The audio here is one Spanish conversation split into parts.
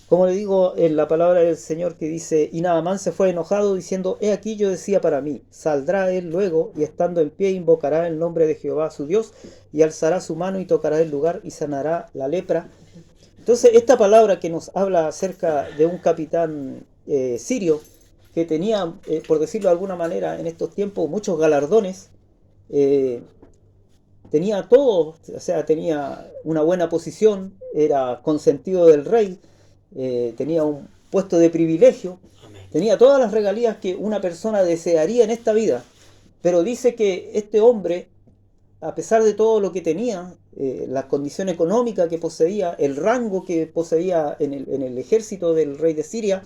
Como le digo en la palabra del Señor que dice, y Naamán se fue enojado diciendo, he aquí yo decía para mí, saldrá él luego y estando en pie invocará el nombre de Jehová su Dios y alzará su mano y tocará el lugar y sanará la lepra. Entonces esta palabra que nos habla acerca de un capitán sirio que tenía, por decirlo de alguna manera, en estos tiempos muchos galardones, eh, tenía todo, o sea, tenía una buena posición, era consentido del rey, tenía un puesto de privilegio, Amén. tenía todas las regalías que una persona desearía en esta vida. Pero dice que este hombre, a pesar de todo lo que tenía, la condición económica que poseía, el rango que poseía en el ejército del rey de Siria,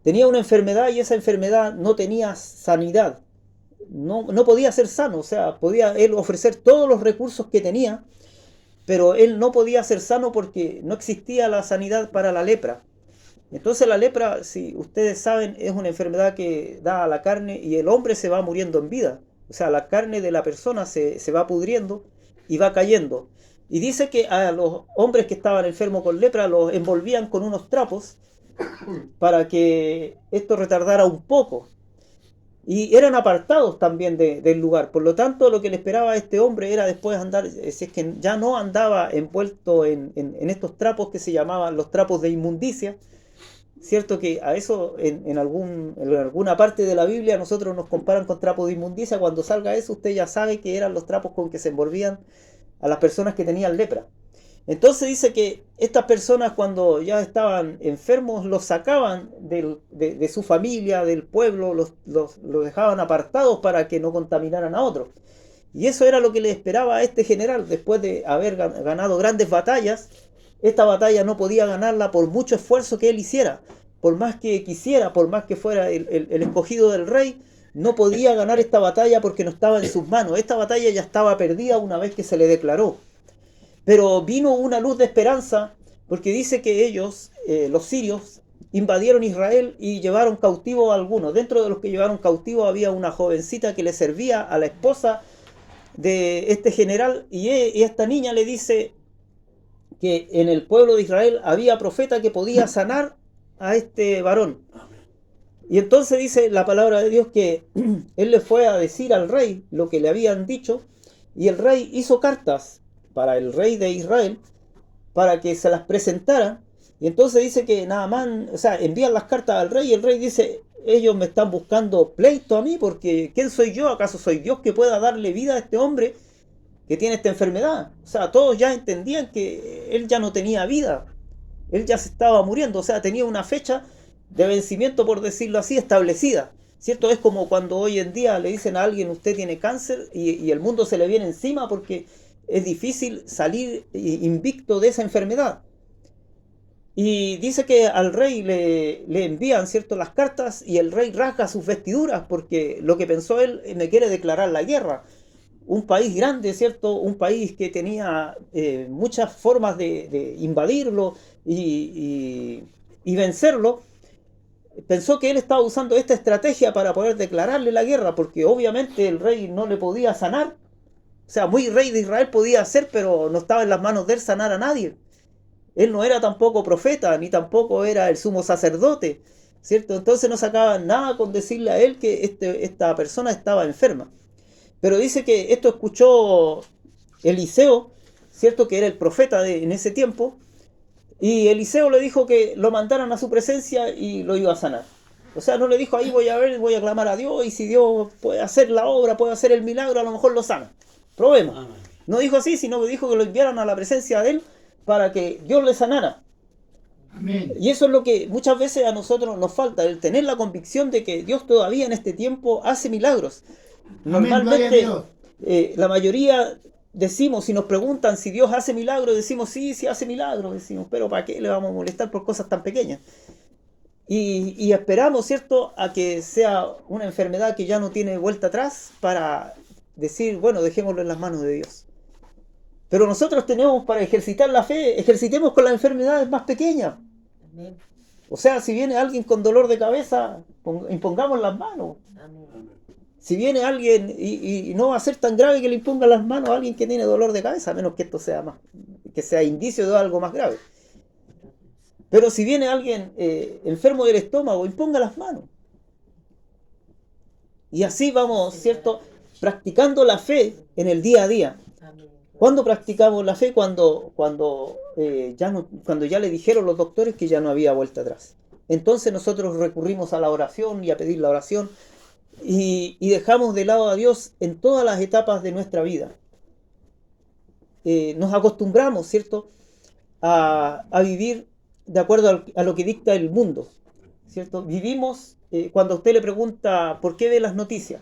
tenía una enfermedad y esa enfermedad no tenía sanidad. No podía ser sano, o sea, podía él ofrecer todos los recursos que tenía, pero él no podía ser sano porque no existía la sanidad para la lepra. Entonces la lepra, si ustedes saben, es una enfermedad que da a la carne y el hombre se va muriendo en vida. O sea, la carne de la persona se va pudriendo y va cayendo. Y dice que a los hombres que estaban enfermos con lepra los envolvían con unos trapos para que esto retardara un poco. Y eran apartados también del lugar. Por lo tanto, lo que le esperaba a este hombre era después andar, si es que ya no andaba envuelto en estos trapos que se llamaban los trapos de inmundicia. Cierto que a eso en alguna parte de la Biblia nosotros nos comparan con trapos de inmundicia. Cuando salga eso, usted ya sabe que eran los trapos con que se envolvían a las personas que tenían lepra. Entonces dice que estas personas cuando ya estaban enfermos los sacaban de su familia, del pueblo, los dejaban apartados para que no contaminaran a otros. Y eso era lo que le esperaba a este general después de haber ganado grandes batallas. Esta batalla no podía ganarla por mucho esfuerzo que él hiciera. Por más que quisiera, por más que fuera el escogido del rey, no podía ganar esta batalla porque no estaba en sus manos. Esta batalla ya estaba perdida una vez que se le declaró. Pero vino una luz de esperanza porque dice que ellos, los sirios, invadieron Israel y llevaron cautivo a algunos. Dentro de los que llevaron cautivo había una jovencita que le servía a la esposa de este general y esta niña le dice que en el pueblo de Israel había profeta que podía sanar a este varón. Y entonces dice la palabra de Dios que él le fue a decir al rey lo que le habían dicho y el rey hizo cartas para el rey de Israel para que se las presentara. Y entonces dice que Naamán, o sea, envían las cartas al rey y el rey dice, ellos me están buscando pleito a mí porque ¿quién soy yo? ¿Acaso soy Dios que pueda darle vida a este hombre que tiene esta enfermedad? O sea, todos ya entendían que él ya no tenía vida, él ya se estaba muriendo, o sea, tenía una fecha de vencimiento, por decirlo así, establecida. ¿Cierto? Es como cuando hoy en día le dicen a alguien usted tiene cáncer y el mundo se le viene encima porque es difícil salir invicto de esa enfermedad. Y dice que al rey le envían, ¿cierto?, las cartas y el rey rasga sus vestiduras porque lo que pensó él, me quiere declarar la guerra. Un país grande, ¿cierto? Un país que tenía muchas formas de invadirlo y vencerlo. Pensó que él estaba usando esta estrategia para poder declararle la guerra porque obviamente el rey no le podía sanar. O sea, muy rey de Israel podía hacer, pero no estaba en las manos de él sanar a nadie. Él no era tampoco profeta, ni tampoco era el sumo sacerdote, ¿cierto? Entonces no sacaban nada con decirle a él que esta persona estaba enferma. Pero dice que esto escuchó Eliseo, ¿cierto? Que era el profeta en ese tiempo, y Eliseo le dijo que lo mandaran a su presencia y lo iba a sanar. O sea, no le dijo ahí voy a ver, voy a clamar a Dios y si Dios puede hacer la obra, puede hacer el milagro, a lo mejor lo sana. Probemos. Amén. No dijo así, sino que dijo que lo enviaran a la presencia de él para que Dios le sanara. Amén. Y eso es lo que muchas veces a nosotros nos falta, el tener la convicción de que Dios todavía en este tiempo hace milagros. Amén, gloria a Normalmente Dios. la mayoría decimos, si nos preguntan si Dios hace milagros, decimos sí, sí hace milagros, decimos, pero ¿para qué le vamos a molestar por cosas tan pequeñas? Y esperamos, ¿cierto?, a que sea una enfermedad que ya no tiene vuelta atrás para decir, bueno, dejémoslo en las manos de Dios. Pero nosotros tenemos para ejercitar la fe, ejercitemos con las enfermedades más pequeñas. Amén. O sea, si viene alguien con dolor de cabeza, impongamos las manos. Amén. Si viene alguien y no va a ser tan grave que le impongan las manos a alguien que tiene dolor de cabeza, a menos que esto sea más, que sea indicio de algo más grave. Pero si viene alguien enfermo del estómago, imponga las manos. Y así vamos, ¿cierto?, practicando la fe en el día a día. ¿Cuándo practicamos la fe? Cuando ya le dijeron los doctores que ya no había vuelta atrás. Entonces nosotros recurrimos a la oración y a pedir la oración y dejamos de lado a Dios en todas las etapas de nuestra vida. Nos acostumbramos, ¿cierto?, a vivir de acuerdo a lo que dicta el mundo, ¿cierto? Vivimos, cuando usted le pregunta por qué ve las noticias,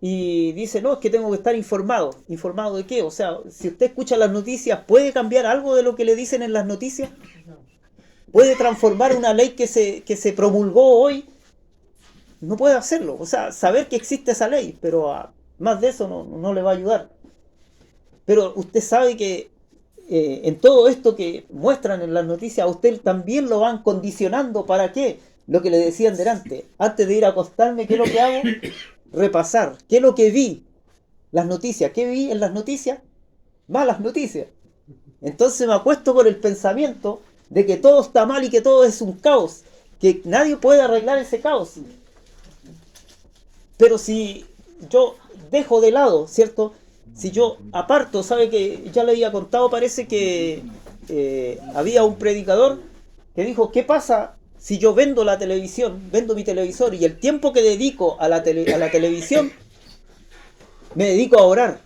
y dice, no, es que tengo que estar informado. ¿Informado de qué? O sea, si usted escucha las noticias, ¿puede cambiar algo de lo que le dicen en las noticias? ¿Puede transformar una ley que se promulgó hoy? No puede hacerlo. O sea, saber que existe esa ley, pero más de eso no le va a ayudar. Pero usted sabe que en todo esto que muestran en las noticias, a usted también lo van condicionando. ¿Para qué? Lo que le decían delante. Antes de ir a acostarme, ¿qué es lo que hago? Repasar. ¿Qué es lo que vi? Las noticias. ¿Qué vi en las noticias? Malas noticias. Entonces me acuesto con el pensamiento de que todo está mal y que todo es un caos. Que nadie puede arreglar ese caos. Pero si yo dejo de lado, ¿cierto? Si yo aparto, sabe que ya le había contado, parece que había un predicador que dijo, ¿qué pasa si yo vendo la televisión, vendo mi televisor y el tiempo que dedico a la televisión me dedico a orar?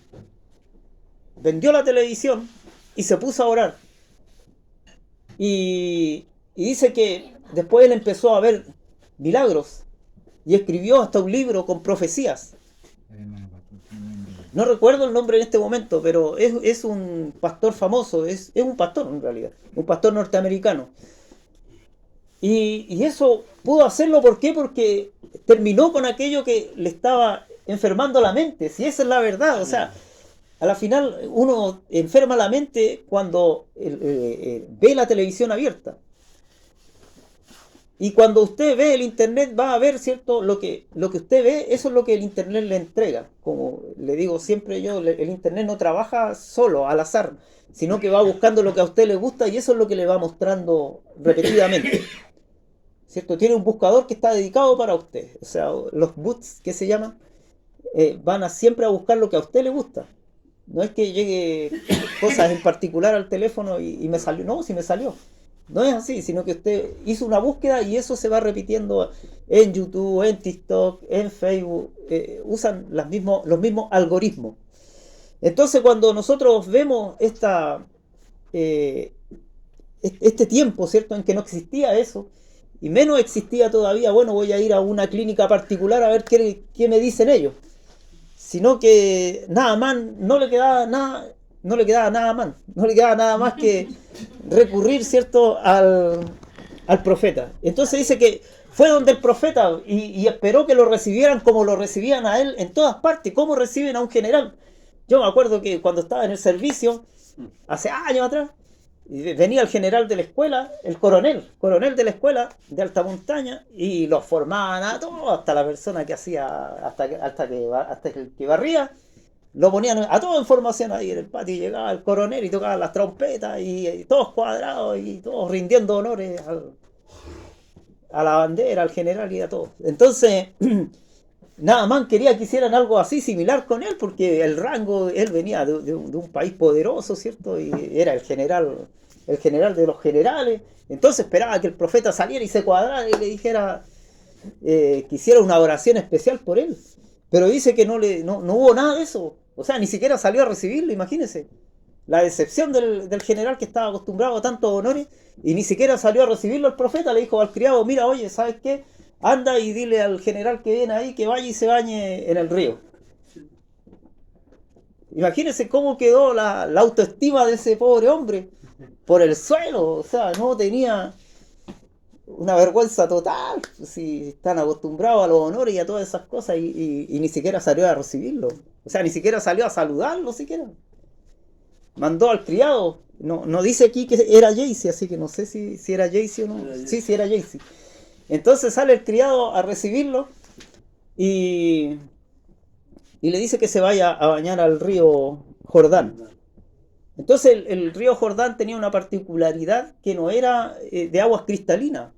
Vendió la televisión y se puso a orar. Y dice que después él empezó a ver milagros y escribió hasta un libro con profecías. No recuerdo el nombre en este momento, pero es un pastor famoso, es un pastor en realidad, un pastor norteamericano. Y eso pudo hacerlo, ¿por qué? Porque terminó con aquello que le estaba enfermando la mente, si esa es la verdad. O sea, a la final uno enferma la mente cuando ve la televisión abierta. Y cuando usted ve el internet va a ver, ¿cierto? Lo que usted ve, eso es lo que el internet le entrega. Como le digo siempre yo, el internet no trabaja solo, al azar, sino que va buscando lo que a usted le gusta y eso es lo que le va mostrando repetidamente, ¿cierto? Tiene un buscador que está dedicado para usted. O sea, los bots que se llaman, van siempre a buscar lo que a usted le gusta. No es que llegue cosas en particular al teléfono y me salió. No, si me salió. No es así, sino que usted hizo una búsqueda y eso se va repitiendo en YouTube, en TikTok, en Facebook. Usan los mismos algoritmos. Entonces, cuando nosotros vemos este tiempo, ¿cierto?, en que no existía eso, y menos existía todavía, bueno, voy a ir a una clínica particular a ver qué me dicen ellos. Sino que nada más, no le quedaba nada más que recurrir, ¿cierto?, al profeta. Entonces dice que fue donde el profeta y esperó que lo recibieran como lo recibían a él en todas partes. ¿Cómo reciben a un general? Yo me acuerdo que cuando estaba en el servicio, hace años atrás, venía el general de la escuela, el coronel de la escuela de alta montaña, y los formaban a todos, hasta la persona que hacía, hasta el que barría, lo ponían a todos en formación ahí en el patio, y llegaba el coronel y tocaba las trompetas, y todos cuadrados, y todos rindiendo honores a la bandera, al general y a todos. Entonces, nada más quería que hicieran algo así similar con él, porque el rango, él venía de un país poderoso, ¿cierto? Y era el general de los generales. Entonces esperaba que el profeta saliera y se cuadrara y le dijera que hiciera una oración especial por él. Pero dice que no hubo nada de eso. O sea, ni siquiera salió a recibirlo, imagínense. La decepción del general que estaba acostumbrado a tantos honores, y ni siquiera salió a recibirlo el profeta. Le dijo al criado, mira, oye, ¿sabes qué? Anda y dile al general que viene ahí que vaya y se bañe en el río. Imagínense cómo quedó la autoestima de ese pobre hombre por el suelo. O sea, no tenía una vergüenza total. Si están acostumbrados a los honores y a todas esas cosas, y ni siquiera salió a recibirlo. O sea, ni siquiera salió a saludarlo siquiera. Mandó al criado. No dice aquí que era Jaycee, así que no sé si era Jaycee o no. Sí, era Jaycee. Entonces sale el criado a recibirlo y le dice que se vaya a bañar al río Jordán. Entonces el río Jordán tenía una particularidad que no era de aguas cristalinas,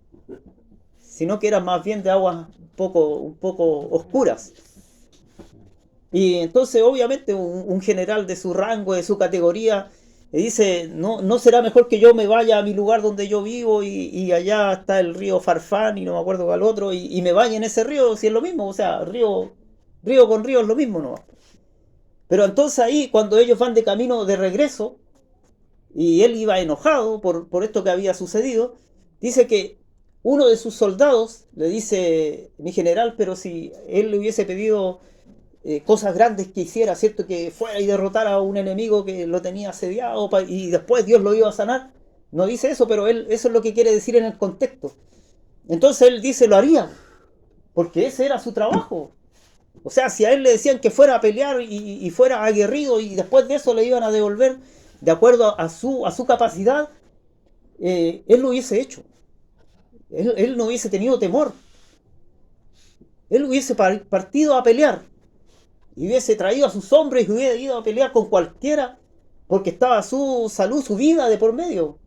sino que era más bien de aguas un poco oscuras. Y entonces obviamente un general de su rango, de su categoría, le dice, no será mejor que yo me vaya a mi lugar donde yo vivo y allá está el río Farfán y no me acuerdo cuál otro, y me bañe en ese río, si es lo mismo, o sea, río con río es lo mismo, ¿no? Pero entonces ahí, cuando ellos van de camino de regreso, y él iba enojado por esto que había sucedido, dice que uno de sus soldados le dice, mi general, pero si él le hubiese pedido cosas grandes que hiciera, ¿cierto? Que fuera y derrotara a un enemigo que lo tenía asediado y después Dios lo iba a sanar. No dice eso, pero él eso es lo que quiere decir en el contexto. Entonces él dice, lo haría, porque ese era su trabajo. O sea, si a él le decían que fuera a pelear y fuera aguerrido y después de eso le iban a devolver de acuerdo a su capacidad, él lo hubiese hecho. Él no hubiese tenido temor. Él hubiese partido a pelear y hubiese traído a sus hombres y hubiera ido a pelear con cualquiera porque estaba su salud, su vida de por medio.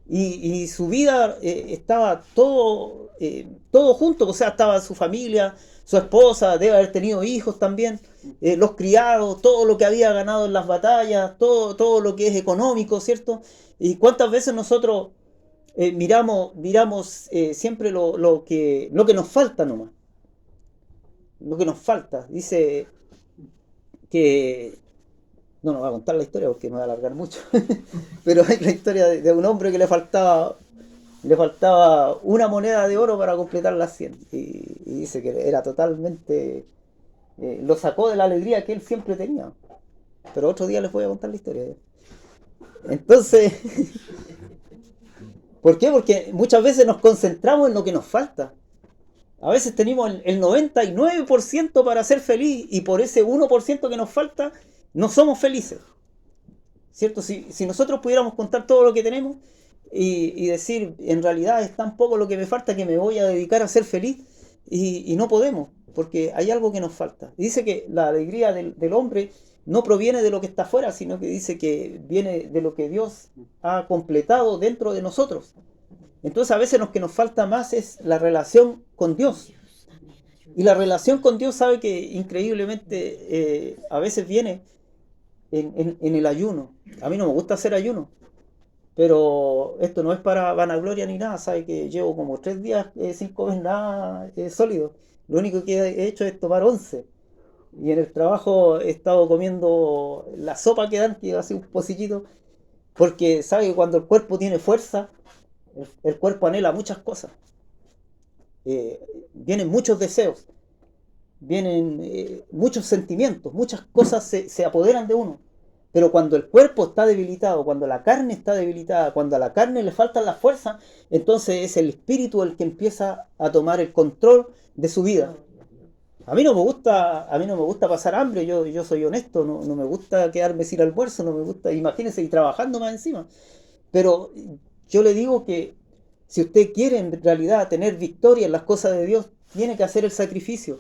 Y su vida estaba todo junto, o sea, estaba su familia, su esposa, debe haber tenido hijos también, los criados, todo lo que había ganado en las batallas, todo lo que es económico, ¿cierto? Y cuántas veces nosotros miramos siempre lo que nos falta nomás, lo que nos falta. Dice que no voy a contar la historia porque me va a alargar mucho, pero hay la historia de un hombre que le faltaba una moneda de oro para completar las 100 y dice que era totalmente, lo sacó de la alegría que él siempre tenía, pero otro día les voy a contar la historia. Entonces, ¿por qué? Porque muchas veces nos concentramos en lo que nos falta. A veces tenemos el 99% para ser feliz y por ese 1% que nos falta no somos felices, ¿cierto? Si nosotros pudiéramos contar todo lo que tenemos y decir, en realidad es tan poco lo que me falta que me voy a dedicar a ser feliz, y no podemos, porque hay algo que nos falta. Y dice que la alegría del hombre no proviene de lo que está afuera, sino que dice que viene de lo que Dios ha completado dentro de nosotros. Entonces a veces lo que nos falta más es la relación con Dios. Y la relación con Dios, sabe que increíblemente a veces viene en el ayuno. A mí no me gusta hacer ayuno, pero esto no es para vanagloria ni nada. Sabe que llevo como 3 días sin comer nada sólido. Lo único que he hecho es tomar 11. Y en el trabajo he estado comiendo la sopa que dan, que hace un pocillito, porque sabe que cuando el cuerpo tiene fuerza, el cuerpo anhela muchas cosas. Vienen muchos deseos, vienen muchos sentimientos, muchas cosas se apoderan de uno. Pero cuando el cuerpo está debilitado, cuando la carne está debilitada, cuando a la carne le faltan las fuerzas, entonces es el espíritu el que empieza a tomar el control de su vida. A mí no me gusta pasar hambre, yo soy honesto, no me gusta quedarme sin almuerzo, no me gusta, imagínense, y trabajando más encima. Pero yo le digo que si usted quiere en realidad tener victoria en las cosas de Dios, tiene que hacer el sacrificio,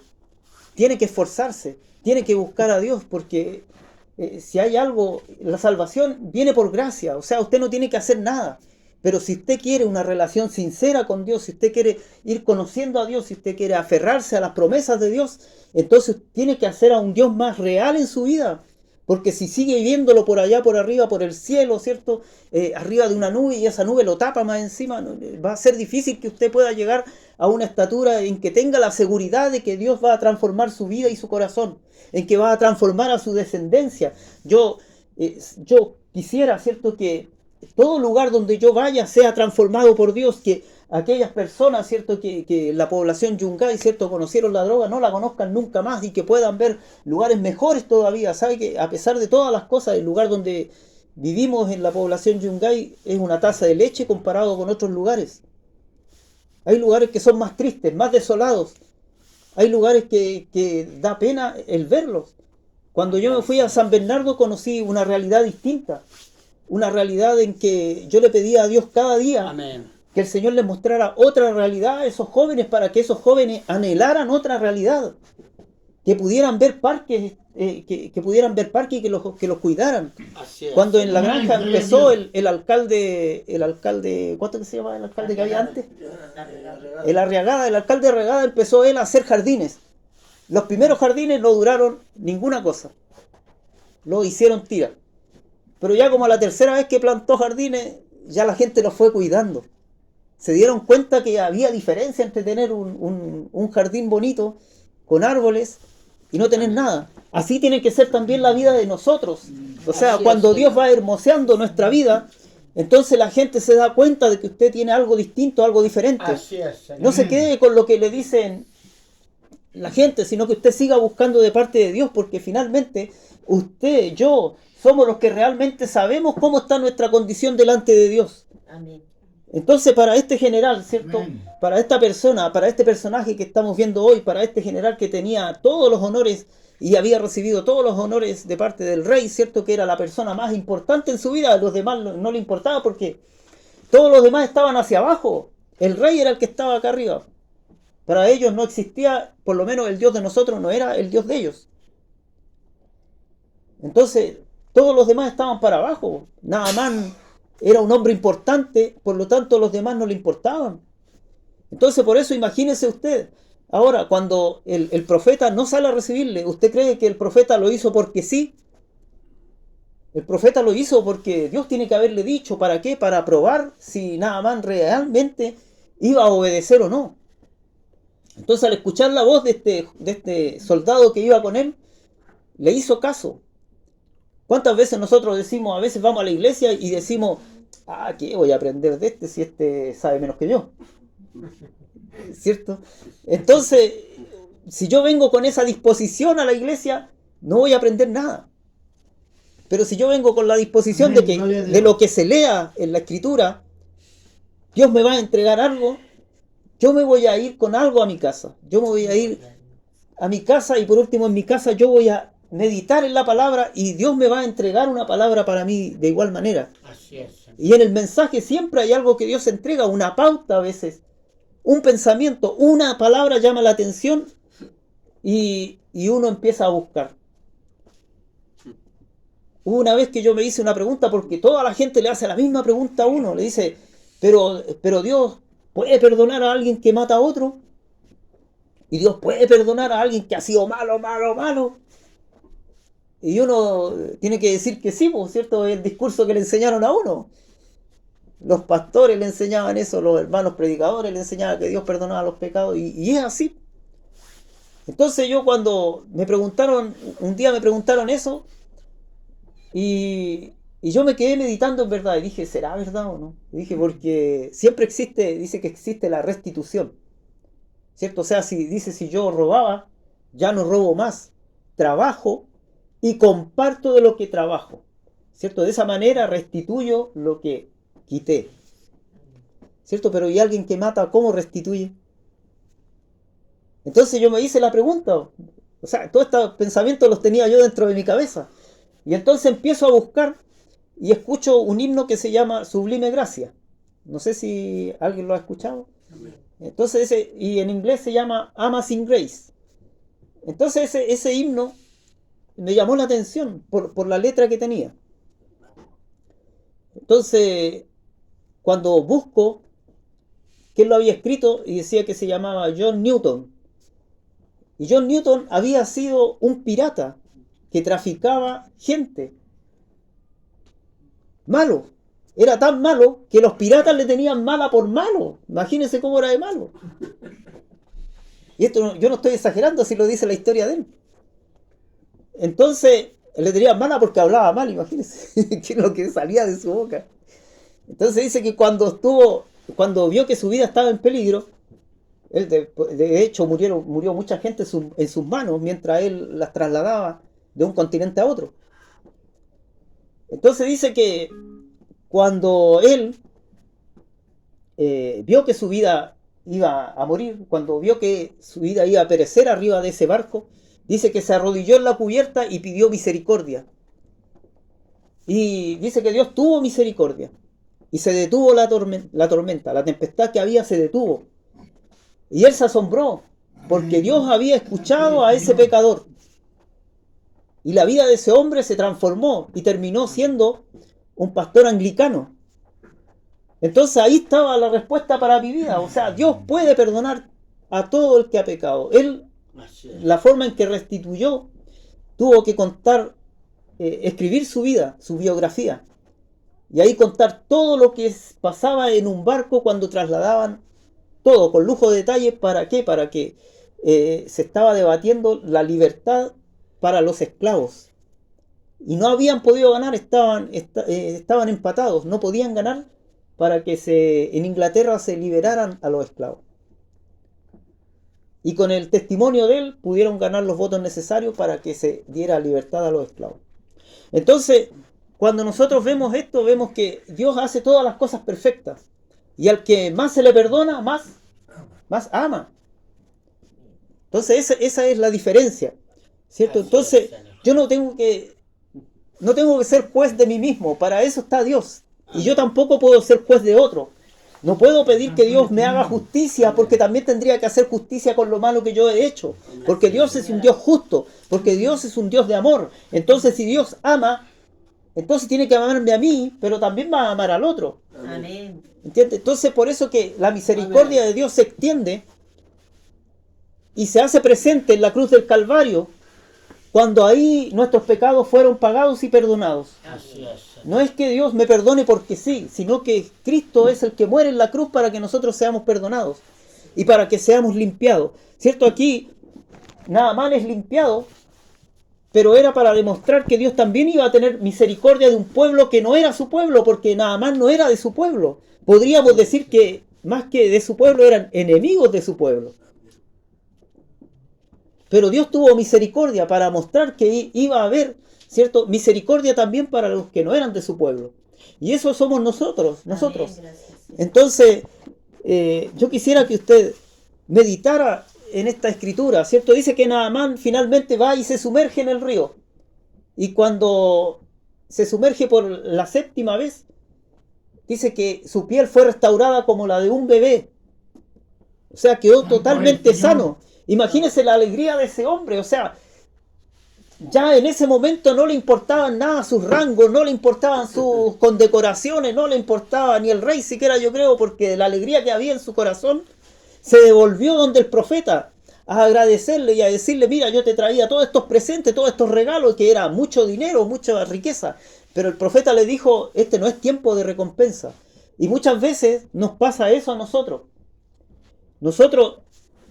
tiene que esforzarse, tiene que buscar a Dios, porque si hay algo, la salvación viene por gracia, o sea, usted no tiene que hacer nada. Pero si usted quiere una relación sincera con Dios, si usted quiere ir conociendo a Dios, si usted quiere aferrarse a las promesas de Dios, entonces tiene que hacer a un Dios más real en su vida. Porque si sigue viéndolo por allá, por arriba, por el cielo, ¿cierto? Arriba de una nube, y esa nube lo tapa más encima, va a ser difícil que usted pueda llegar a una estatura en que tenga la seguridad de que Dios va a transformar su vida y su corazón, en que va a transformar a su descendencia. Yo quisiera, ¿cierto?, que todo lugar donde yo vaya sea transformado por Dios, que aquellas personas, ¿cierto?, que la población Yungay, ¿cierto?, conocieron la droga, no la conozcan nunca más y que puedan ver lugares mejores todavía. Sabe que a pesar de todas las cosas, el lugar donde vivimos en la población Yungay es una taza de leche comparado con otros lugares. Hay lugares que son más tristes, más desolados. Hay lugares que da pena el verlos. Cuando yo me fui a San Bernardo conocí una realidad distinta. Una realidad en que yo le pedía a Dios cada día, amén, que el Señor les mostrara otra realidad a esos jóvenes, para que esos jóvenes anhelaran otra realidad. que pudieran ver parques, que pudieran ver parques y que los cuidaran. Así es. Cuando en la Amén, granja gloria a empezó Dios. el alcalde, ¿cuánto que se llama el alcalde que había antes? El alcalde Arregada empezó él a hacer jardines. Los primeros jardines no duraron ninguna cosa. Lo hicieron tira. Pero ya como a la tercera vez que plantó jardines, ya la gente los fue cuidando. Se dieron cuenta que había diferencia entre tener un jardín bonito, con árboles, y no tener nada. Así tiene que ser también la vida de nosotros. O sea, Así cuando es, Dios va hermoseando nuestra vida, entonces la gente se da cuenta de que usted tiene algo distinto, algo diferente. Así es, Señor. No se quede con lo que le dicen la gente, sino que usted siga buscando de parte de Dios, porque finalmente usted, yo, somos los que realmente sabemos cómo está nuestra condición delante de Dios. Amén. Entonces, para este general, ¿cierto? Amén. Para esta persona, para este personaje que estamos viendo hoy, para este general que tenía todos los honores y había recibido todos los honores de parte del rey, ¿cierto? Que era la persona más importante en su vida, a los demás no le importaba porque todos los demás estaban hacia abajo. El rey era el que estaba acá arriba. Para ellos no existía, por lo menos el Dios de nosotros no era el Dios de ellos. Entonces, todos los demás estaban para abajo. Naamán era un hombre importante, por lo tanto los demás no le importaban. Entonces, por eso imagínese usted, ahora cuando el profeta no sale a recibirle, ¿usted cree que el profeta lo hizo porque sí? El profeta lo hizo porque Dios tiene que haberle dicho, ¿para qué? Para probar si Naamán realmente iba a obedecer o no. Entonces, al escuchar la voz de este soldado que iba con él, le hizo caso. ¿Cuántas veces nosotros decimos, a veces vamos a la iglesia y decimos, ¿qué voy a aprender de este si este sabe menos que yo? ¿Cierto? Entonces, si yo vengo con esa disposición a la iglesia, no voy a aprender nada. Pero si yo vengo con la disposición Amén, gloria a Dios. de lo que se lea en la escritura, Dios me va a entregar algo, yo me voy a ir con algo a mi casa. Yo me voy a ir a mi casa y por último en mi casa yo voy a meditar en la palabra y Dios me va a entregar una palabra para mí de igual manera. Así es, Señor. Y en el mensaje siempre hay algo que Dios entrega, una pauta a veces, un pensamiento, una palabra llama la atención y uno empieza a buscar. Hubo una vez que yo me hice una pregunta porque toda la gente le hace la misma pregunta a uno, le dice, pero Dios puede perdonar a alguien que mata a otro y Dios puede perdonar a alguien que ha sido malo, malo, malo. Y uno tiene que decir que sí, ¿cierto? Es el discurso que le enseñaron a uno. Los pastores le enseñaban eso, los hermanos predicadores le enseñaban que Dios perdonaba los pecados, y es así. Entonces yo cuando un día me preguntaron eso, y yo me quedé meditando en verdad, y dije, ¿será verdad o no? Y dije, porque siempre dice que existe la restitución, ¿cierto? O sea, si yo robaba, ya no robo más, trabajo, y comparto de lo que trabajo, ¿cierto? De esa manera restituyo lo que quité, ¿cierto? Pero ¿y alguien que mata, cómo restituye? Entonces yo me hice la pregunta, o sea, todos estos pensamientos los tenía yo dentro de mi cabeza, y entonces empiezo a buscar y escucho un himno que se llama Sublime Gracia. No sé si alguien lo ha escuchado. Entonces y en inglés se llama Amazing Grace. Entonces ese himno me llamó la atención por la letra que tenía. Entonces, cuando busco quién lo había escrito, y decía que se llamaba John Newton. Y John Newton había sido un pirata que traficaba gente. Malo. Era tan malo que los piratas le tenían mala por malo. Imagínense cómo era de malo. Y esto yo no estoy exagerando si lo dice la historia de él. Entonces, le tenían mala porque hablaba mal, imagínense, que es lo que salía de su boca. Entonces dice que cuando vio que su vida estaba en peligro, él de hecho murió mucha gente en sus manos mientras él las trasladaba de un continente a otro. Entonces dice que cuando él vio que su vida iba a morir, cuando vio que su vida iba a perecer arriba de ese barco, dice que se arrodilló en la cubierta y pidió misericordia. Y dice que Dios tuvo misericordia. Y se detuvo la tormenta, la tempestad que había se detuvo. Y él se asombró. porque Dios había escuchado a ese pecador. Y la vida de ese hombre se transformó y terminó siendo un pastor anglicano. Entonces ahí estaba la respuesta para mi vida. O sea, Dios puede perdonar a todo el que ha pecado. Él, la forma en que restituyó, tuvo que contar, escribir su vida, su biografía. Y ahí contar todo lo que pasaba en un barco cuando trasladaban todo, con lujo de detalle. ¿Para qué? Para que se estaba debatiendo la libertad para los esclavos. Y no habían podido ganar, estaban empatados, no podían ganar para que en Inglaterra se liberaran a los esclavos. Y con el testimonio de él pudieron ganar los votos necesarios para que se diera libertad a los esclavos. Entonces, cuando nosotros vemos esto, vemos que Dios hace todas las cosas perfectas. Y al que más se le perdona, más ama. Entonces, esa es la diferencia, ¿cierto? Entonces, yo no tengo que ser juez de mí mismo. Para eso está Dios. Y yo tampoco puedo ser juez de otro. No puedo pedir que Dios me haga justicia, porque también tendría que hacer justicia con lo malo que yo he hecho. Porque Dios es un Dios justo, porque Dios es un Dios de amor. Entonces, si Dios ama, entonces tiene que amarme a mí, pero también va a amar al otro. Amén. ¿Entiendes? Entonces, por eso que la misericordia de Dios se extiende y se hace presente en la cruz del Calvario, cuando ahí nuestros pecados fueron pagados y perdonados. Así es. No es que Dios me perdone porque sí, sino que Cristo es el que muere en la cruz para que nosotros seamos perdonados y para que seamos limpiados. ¿Cierto? Aquí Naamán es limpiado, pero era para demostrar que Dios también iba a tener misericordia de un pueblo que no era su pueblo, porque Naamán no era de su pueblo. Podríamos decir que más que de su pueblo eran enemigos de su pueblo. Pero Dios tuvo misericordia para mostrar que iba a haber, ¿cierto?, misericordia también para los que no eran de su pueblo. Y eso somos nosotros. Amén, Entonces, yo quisiera que usted meditara en esta escritura, ¿cierto? Dice que Naamán finalmente va y se sumerge en el río. Y cuando se sumerge por la 7ª vez, dice que su piel fue restaurada como la de un bebé. O sea, quedó totalmente sano. Imagínese la alegría de ese hombre. O sea, ya en ese momento no le importaban nada sus rangos, no le importaban sus condecoraciones, no le importaba ni el rey siquiera, yo creo, porque la alegría que había en su corazón se devolvió donde el profeta a agradecerle y a decirle: mira, yo te traía todos estos presentes, todos estos regalos, que era mucho dinero, mucha riqueza. Pero el profeta le dijo: este no es tiempo de recompensa. Y muchas veces nos pasa eso a nosotros. Nosotros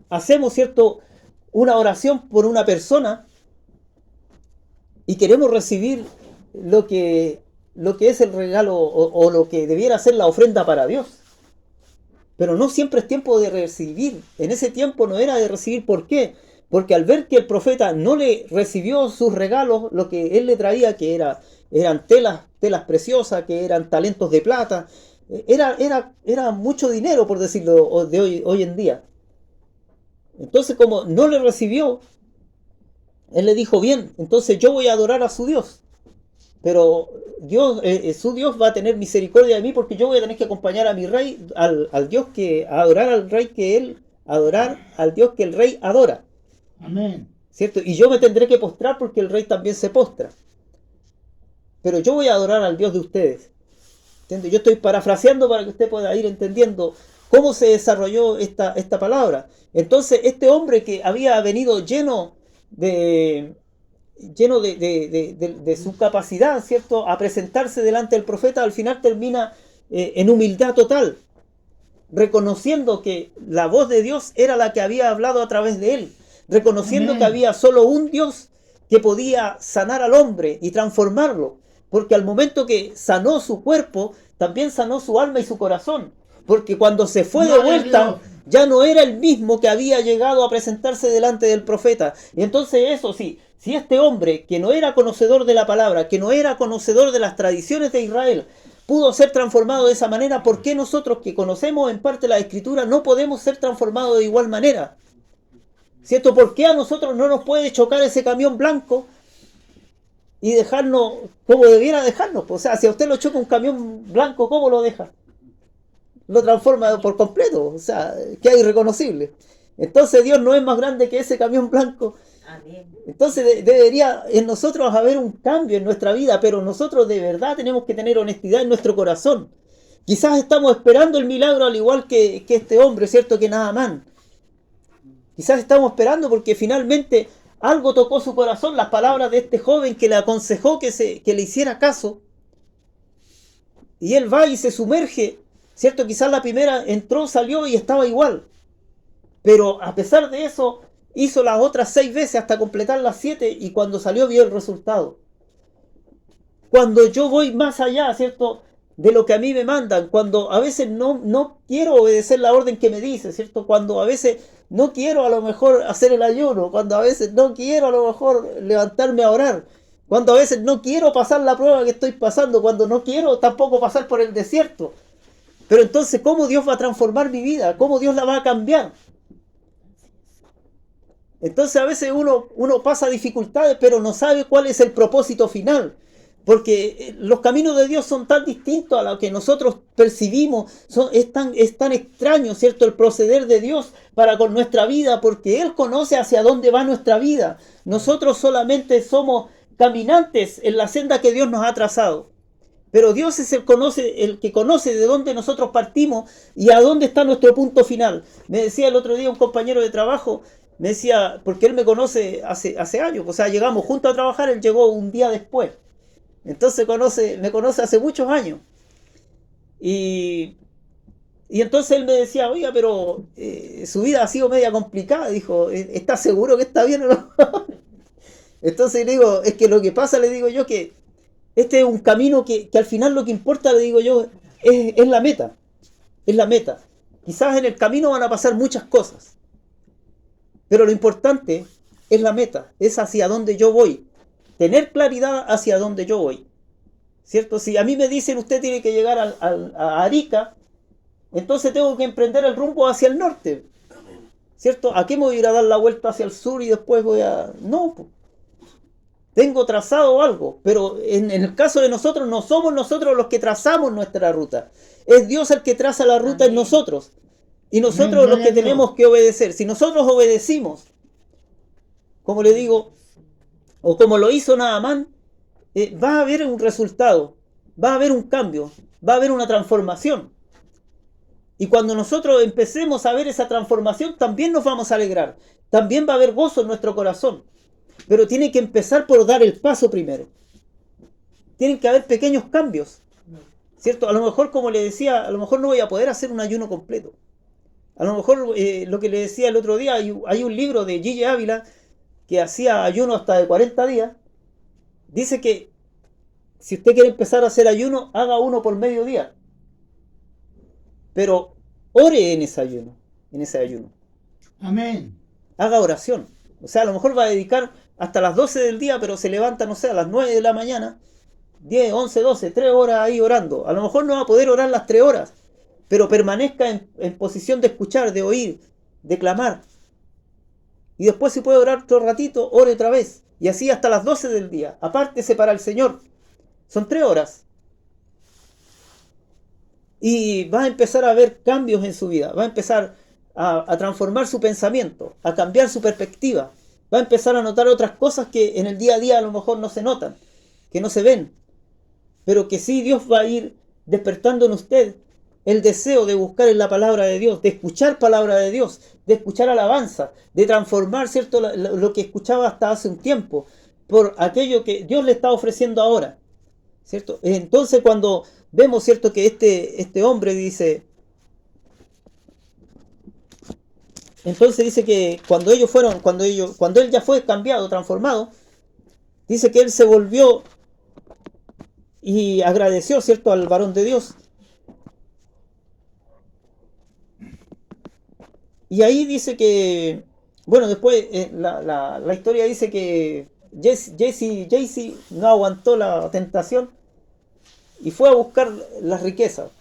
hacemos, ¿cierto?, una oración por una persona y queremos recibir lo que es el regalo o lo que debiera ser la ofrenda para Dios. Pero no siempre es tiempo de recibir. En ese tiempo no era de recibir. ¿Por qué? Porque al ver que el profeta no le recibió sus regalos, lo que él le traía, que eran telas preciosas, que eran talentos de plata, era mucho dinero, por decirlo, de hoy en día. Entonces, como no le recibió, él le dijo: bien, entonces yo voy a adorar a su Dios. Pero Dios, su Dios va a tener misericordia de mí, porque yo voy a tener que acompañar a mi rey, al Dios adorar al rey adorar al Dios que el rey adora. Amén. ¿Cierto? Y yo me tendré que postrar porque el rey también se postra. Pero yo voy a adorar al Dios de ustedes. ¿Entiendes? Yo estoy parafraseando para que usted pueda ir entendiendo cómo se desarrolló esta palabra. Entonces, este hombre que había venido lleno de su capacidad, ¿cierto?, a presentarse delante del profeta, al final termina en humildad total, reconociendo que la voz de Dios era la que había hablado a través de él, reconociendo que había solo un Dios que podía sanar al hombre y transformarlo, porque al momento que sanó su cuerpo, también sanó su alma y su corazón, porque cuando se fue de vuelta, ya no era el mismo que había llegado a presentarse delante del profeta. Y entonces eso sí, si este hombre, que no era conocedor de la palabra, que no era conocedor de las tradiciones de Israel, pudo ser transformado de esa manera, ¿por qué nosotros, que conocemos en parte la Escritura, no podemos ser transformados de igual manera? ¿Cierto? ¿Por qué a nosotros no nos puede chocar ese camión blanco y dejarnos como debiera dejarnos? O sea, si a usted lo choca un camión blanco, ¿cómo lo deja? Lo transforma por completo, o sea, que hay irreconocible. Entonces Dios no es más grande que ese camión blanco. Amén. Entonces debería en nosotros haber un cambio en nuestra vida, pero nosotros de verdad tenemos que tener honestidad en nuestro corazón. Quizás estamos esperando el milagro al igual que este hombre, ¿cierto? Que Naamán. Quizás estamos esperando porque finalmente algo tocó su corazón, las palabras de este joven que le aconsejó que le hiciera caso. Y él va y se sumerge, ¿cierto? Quizás la primera entró, salió y estaba igual. Pero a pesar de eso, hizo las otras 6 veces hasta completar las 7 y cuando salió vio el resultado. Cuando yo voy más allá, ¿cierto? De lo que a mí me mandan, cuando a veces no quiero obedecer la orden que me dice, ¿cierto? Cuando a veces no quiero a lo mejor hacer el ayuno, cuando a veces no quiero a lo mejor levantarme a orar, cuando a veces no quiero pasar la prueba que estoy pasando, cuando no quiero tampoco pasar por el desierto. Pero entonces, ¿cómo Dios va a transformar mi vida? ¿Cómo Dios la va a cambiar? Entonces a veces uno pasa dificultades, pero no sabe cuál es el propósito final. Porque los caminos de Dios son tan distintos a lo que nosotros percibimos. Es tan extraño, ¿cierto? El proceder de Dios para con nuestra vida, porque Él conoce hacia dónde va nuestra vida. Nosotros solamente somos caminantes en la senda que Dios nos ha trazado. Pero Dios es el que conoce de dónde nosotros partimos y a dónde está nuestro punto final. Me decía el otro día un compañero de trabajo, me decía, porque él me conoce hace años, o sea, llegamos juntos a trabajar, él llegó un día después. Entonces me conoce hace muchos años. Y entonces él me decía, oiga, pero su vida ha sido media complicada. Dijo, ¿estás seguro que está bien o no? Entonces le digo, es que lo que pasa, le digo yo, que este es un camino que al final lo que importa, le digo yo, es la meta. Es la meta. Quizás en el camino van a pasar muchas cosas. Pero lo importante es la meta, es hacia dónde yo voy. Tener claridad hacia dónde yo voy. ¿Cierto? Si a mí me dicen usted tiene que llegar a Arica, entonces tengo que emprender el rumbo hacia el norte. ¿Cierto? ¿A qué me voy a ir a dar la vuelta hacia el sur y después voy a...? No, pues. Tengo trazado algo, pero en el caso de nosotros no somos nosotros los que trazamos nuestra ruta. Es Dios el que traza la ruta en nosotros. Y nosotros los que tenemos que obedecer. Si nosotros obedecimos, como le digo, o como lo hizo Naamán, va a haber un resultado, va a haber un cambio, va a haber una transformación. Y cuando nosotros empecemos a ver esa transformación, también nos vamos a alegrar. También va a haber gozo en nuestro corazón. Pero tiene que empezar por dar el paso primero. Tienen que haber pequeños cambios, ¿cierto? A lo mejor, como le decía, a lo mejor no voy a poder hacer un ayuno completo. A lo mejor lo que le decía el otro día, hay un libro de Gille Ávila que hacía ayuno hasta de 40 días. Dice que si usted quiere empezar a hacer ayuno, haga uno por mediodía. Pero ore en ese ayuno. Amén. Haga oración. O sea, a lo mejor va a dedicar hasta las 12 del día, pero se levanta, no sé, a las 9 de la mañana, 10, 11, 12, 3 horas ahí orando. A lo mejor no va a poder orar las 3 horas, pero permanezca en posición de escuchar, de oír, de clamar. Y después, si puede orar otro ratito, ore otra vez. Y así hasta las 12 del día. Apártese para el Señor. Son 3 horas. Y va a empezar a ver cambios en su vida. Va a empezar a transformar su pensamiento, a cambiar su perspectiva. Va a empezar a notar otras cosas que en el día a día a lo mejor no se notan, que no se ven. Pero que sí Dios va a ir despertando en usted el deseo de buscar en la palabra de Dios, de escuchar palabra de Dios, de escuchar alabanza, de transformar, ¿cierto?, lo que escuchaba hasta hace un tiempo por aquello que Dios le está ofreciendo ahora, ¿cierto? Entonces cuando vemos, ¿cierto?, que este hombre dice, entonces dice que cuando él ya fue cambiado, transformado, dice que él se volvió y agradeció, ¿cierto?, al varón de Dios. Y ahí dice que, bueno, después la historia dice que Jesse no aguantó la tentación y fue a buscar las riquezas.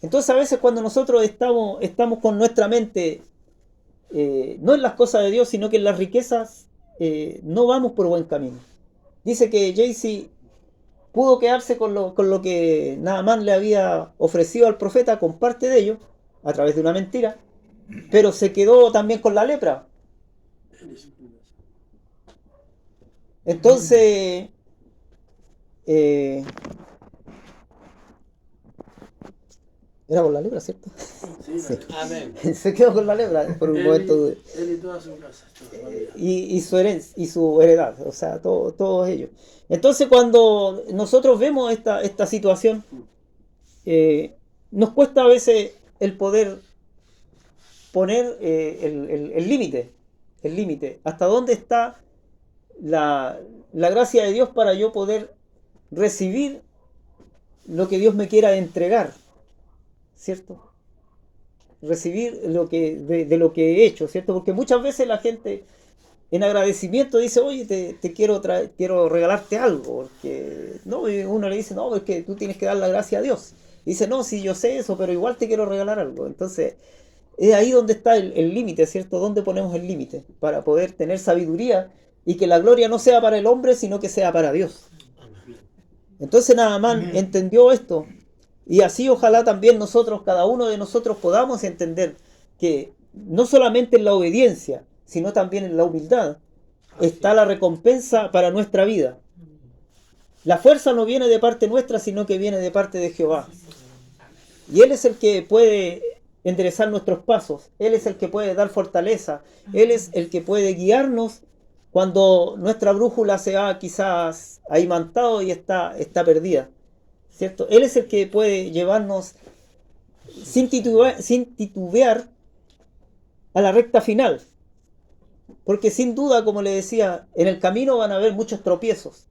Entonces a veces cuando nosotros estamos con nuestra mente no en las cosas de Dios, sino que en las riquezas, no vamos por buen camino. Dice que Jesse pudo quedarse con lo que Naamán le había ofrecido al profeta, con parte de ello, a través de una mentira. pero se quedó también con la lepra. Entonces, era con la lepra, ¿cierto? Sí. Amén. Se quedó con la lepra por un momento. Él y toda su casa. Y su heredad, o sea, todos ellos. Entonces, cuando nosotros vemos esta situación, nos cuesta a veces el poder poner el límite, hasta dónde está la gracia de Dios para yo poder recibir lo que Dios me quiera entregar, ¿cierto? Recibir de lo que he hecho, ¿cierto? Porque muchas veces la gente en agradecimiento dice, oye, te quiero regalarte algo, porque no, y uno le dice, no, es que tú tienes que dar la gracia a Dios. Y dice, no, sí, yo sé eso, pero igual te quiero regalar algo. Entonces, es ahí donde está el límite, ¿cierto? ¿Dónde ponemos el límite? Para poder tener sabiduría y que la gloria no sea para el hombre, sino que sea para Dios. Entonces Naamán entendió esto. Y así ojalá también nosotros, cada uno de nosotros, podamos entender que no solamente en la obediencia, sino también en la humildad, está la recompensa para nuestra vida. La fuerza no viene de parte nuestra, sino que viene de parte de Jehová. Y Él es el que puede enderezar nuestros pasos. Él es el que puede dar fortaleza. Él es el que puede guiarnos cuando nuestra brújula se ha quizás ahimantado y está perdida, ¿cierto? Él es el que puede llevarnos sin titubear a la recta final. Porque sin duda, como le decía, en el camino van a haber muchos tropiezos.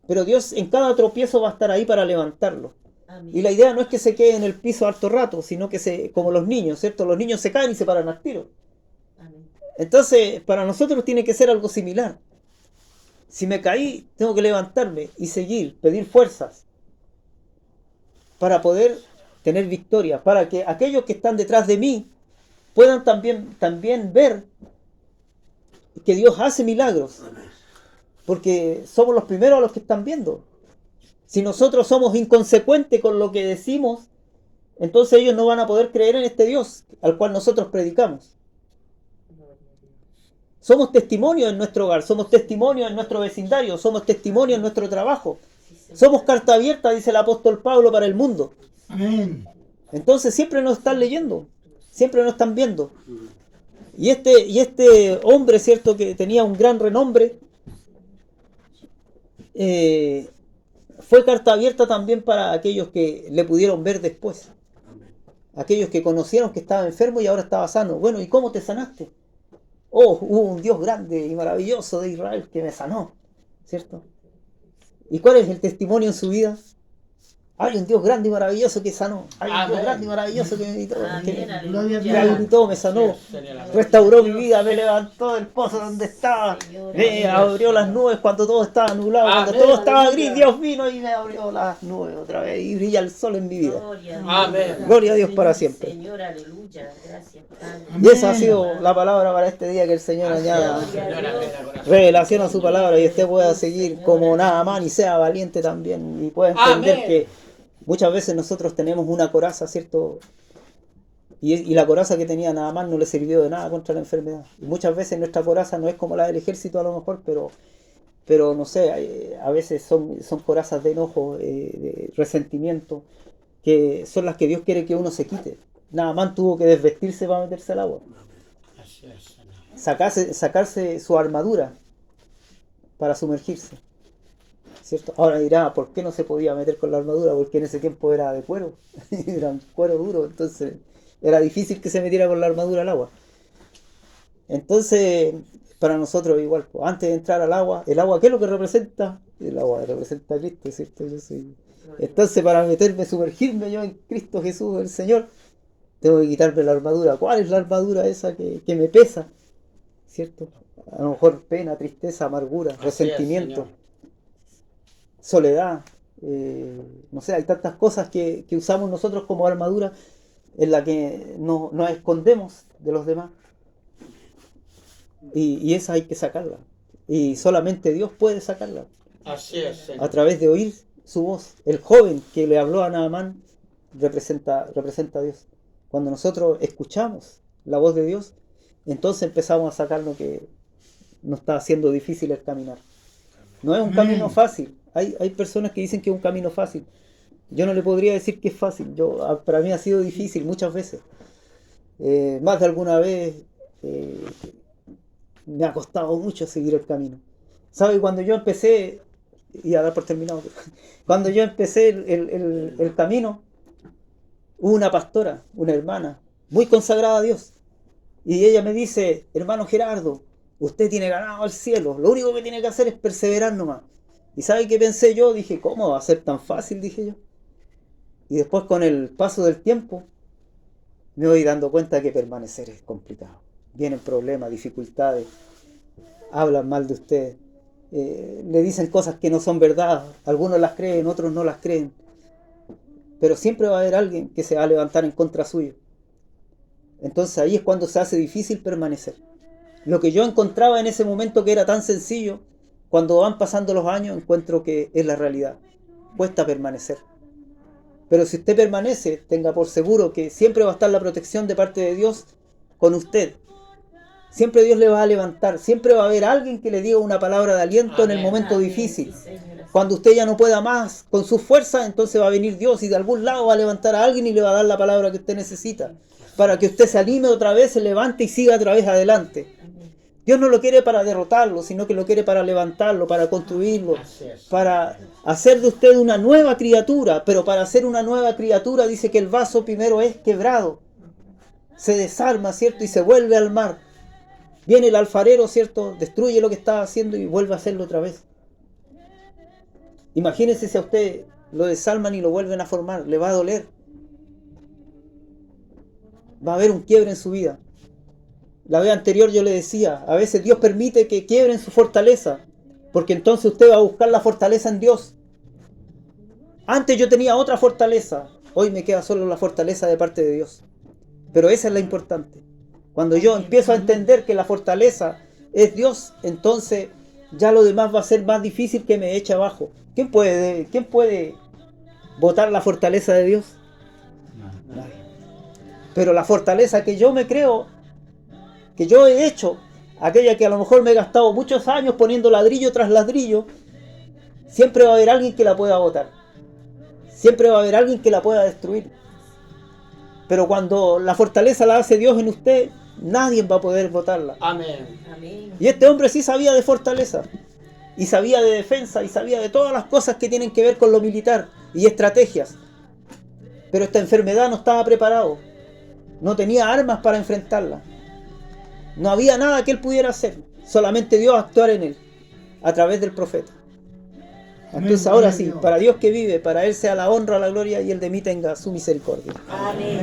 Pero Dios en cada tropiezo va a estar ahí para levantarlo. Amén. Y la idea no es que se quede en el piso harto rato, sino que como los niños, ¿cierto? Los niños se caen y se paran al tiro. Amén. Entonces, para nosotros tiene que ser algo similar. Si me caí, tengo que levantarme y seguir, pedir fuerzas para poder tener victoria, para que aquellos que están detrás de mí puedan también ver que Dios hace milagros, porque somos los primeros a los que están viendo. Si nosotros somos inconsecuentes con lo que decimos, entonces ellos no van a poder creer en este Dios al cual nosotros predicamos. Somos testimonio en nuestro hogar, somos testimonio en nuestro vecindario, somos testimonio en nuestro trabajo. Somos carta abierta, dice el apóstol Pablo, para el mundo. Amén. Entonces siempre nos están leyendo, siempre nos están viendo. Y este hombre, cierto, que tenía un gran renombre, fue carta abierta también para aquellos que le pudieron ver después. Aquellos que conocieron que estaba enfermo y ahora estaba sano. Bueno, ¿y cómo te sanaste? Oh, hubo un Dios grande y maravilloso de Israel que me sanó, ¿cierto? ¿Y cuál es el testimonio en su vida? Hay un Dios grande y maravilloso que sanó. Hay un Dios grande y maravilloso que me invitó, que me habilitó, me sanó, restauró mi vida, me levantó del pozo donde estaba, me abrió las nubes cuando todo estaba nublado, cuando todo estaba gris. Dios vino y me abrió las nubes otra vez y brilla el sol en mi vida. Gloria a Dios para siempre. Y esa ha sido la palabra para este día, que el Señor añada revelación a su palabra y usted pueda seguir como Naamán y sea valiente también y pueda entender que muchas veces nosotros tenemos una coraza, ¿cierto? Y la coraza que tenía Naamán no le sirvió de nada contra la enfermedad. Y muchas veces nuestra coraza no es como la del ejército a lo mejor, pero no sé, a veces son corazas de enojo, de resentimiento, que son las que Dios quiere que uno se quite. Naamán tuvo que desvestirse para meterse al agua. Sacarse su armadura para sumergirse, ¿cierto? Ahora dirá, ¿por qué no se podía meter con la armadura? Porque en ese tiempo era de cuero, era un cuero duro, entonces era difícil que se metiera con la armadura al agua. Entonces, para nosotros igual, pues, antes de entrar al agua, ¿el agua qué es lo que representa? El agua representa a Cristo, ¿cierto? Entonces, para sumergirme yo en Cristo Jesús, el Señor, tengo que quitarme la armadura. ¿Cuál es la armadura esa que me pesa? ¿Cierto? A lo mejor pena, tristeza, amargura, resentimiento, soledad. No sé, hay tantas cosas que usamos nosotros como armadura en la que nos escondemos de los demás. Y esa hay que sacarla. Y solamente Dios puede sacarla. Así es, Señor. A través de oír su voz. El joven que le habló a Naamán representa a Dios. cuando nosotros escuchamos la voz de Dios, entonces empezamos a sacar lo que nos está haciendo difícil el caminar. No es un camino fácil. Hay personas que dicen que es un camino fácil. Yo no le podría decir que es fácil. Para mí ha sido difícil muchas veces. Más de alguna vez me ha costado mucho seguir el camino. ¿Sabe? Cuando yo empecé, y a dar por terminado, cuando yo empecé el camino, hubo una pastora, una hermana, muy consagrada a Dios. Y ella me dice: hermano Gerardo, usted tiene ganado el cielo, lo único que tiene que hacer es perseverar nomás. ¿Y sabe qué pensé yo? Dije, ¿cómo va a ser tan fácil? Dije yo. Y después, con el paso del tiempo, me voy dando cuenta que permanecer es complicado. Vienen problemas, dificultades, hablan mal de usted, le dicen cosas que no son verdad, algunos las creen, otros no las creen. Pero siempre va a haber alguien que se va a levantar en contra suyo. Entonces ahí es cuando se hace difícil permanecer. Lo que yo encontraba en ese momento que era tan sencillo, cuando van pasando los años encuentro que es la realidad. Cuesta permanecer. Pero si usted permanece, tenga por seguro que siempre va a estar la protección de parte de Dios con usted. Siempre Dios le va a levantar. Siempre va a haber alguien que le diga una palabra de aliento en el momento difícil. Cuando usted ya no pueda más con sus fuerzas, entonces va a venir Dios y de algún lado va a levantar a alguien y le va a dar la palabra que usted necesita. Para que usted se anime otra vez, se levante y siga otra vez adelante. Dios no lo quiere para derrotarlo, sino que lo quiere para levantarlo, para construirlo, para hacer de usted una nueva criatura. Pero para ser una nueva criatura dice que el vaso primero es quebrado. Se desarma, ¿cierto? Y se vuelve al mar. Viene el alfarero, ¿cierto? Destruye lo que estaba haciendo y vuelve a hacerlo otra vez. Imagínese si a usted lo desarman y lo vuelven a formar. Le va a doler. Va a haber un quiebre en su vida. La vez anterior yo le decía, a veces Dios permite que quiebren su fortaleza, porque entonces usted va a buscar la fortaleza en Dios. Antes yo tenía otra fortaleza, hoy me queda solo la fortaleza de parte de Dios. Pero esa es la importante. Cuando yo empiezo a entender que la fortaleza es Dios, entonces ya lo demás va a ser más difícil que me eche abajo. ¿Quién puede botar la fortaleza de Dios? Nadie. Pero la fortaleza que yo me creo, que yo he hecho, aquella que a lo mejor me he gastado muchos años poniendo ladrillo tras ladrillo, siempre va a haber alguien que la pueda botar. Siempre va a haber alguien que la pueda destruir. Pero cuando la fortaleza la hace Dios en usted, nadie va a poder botarla. Amén. Y este hombre sí sabía de fortaleza, y sabía de defensa, y sabía de todas las cosas que tienen que ver con lo militar y estrategias. Pero esta enfermedad no estaba preparado. No tenía armas para enfrentarla. No había nada que él pudiera hacer. Solamente Dios actuar en él, a través del profeta. Entonces ahora sí, para Dios que vive, para Él sea la honra, la gloria, y Él de mí tenga su misericordia. Amén.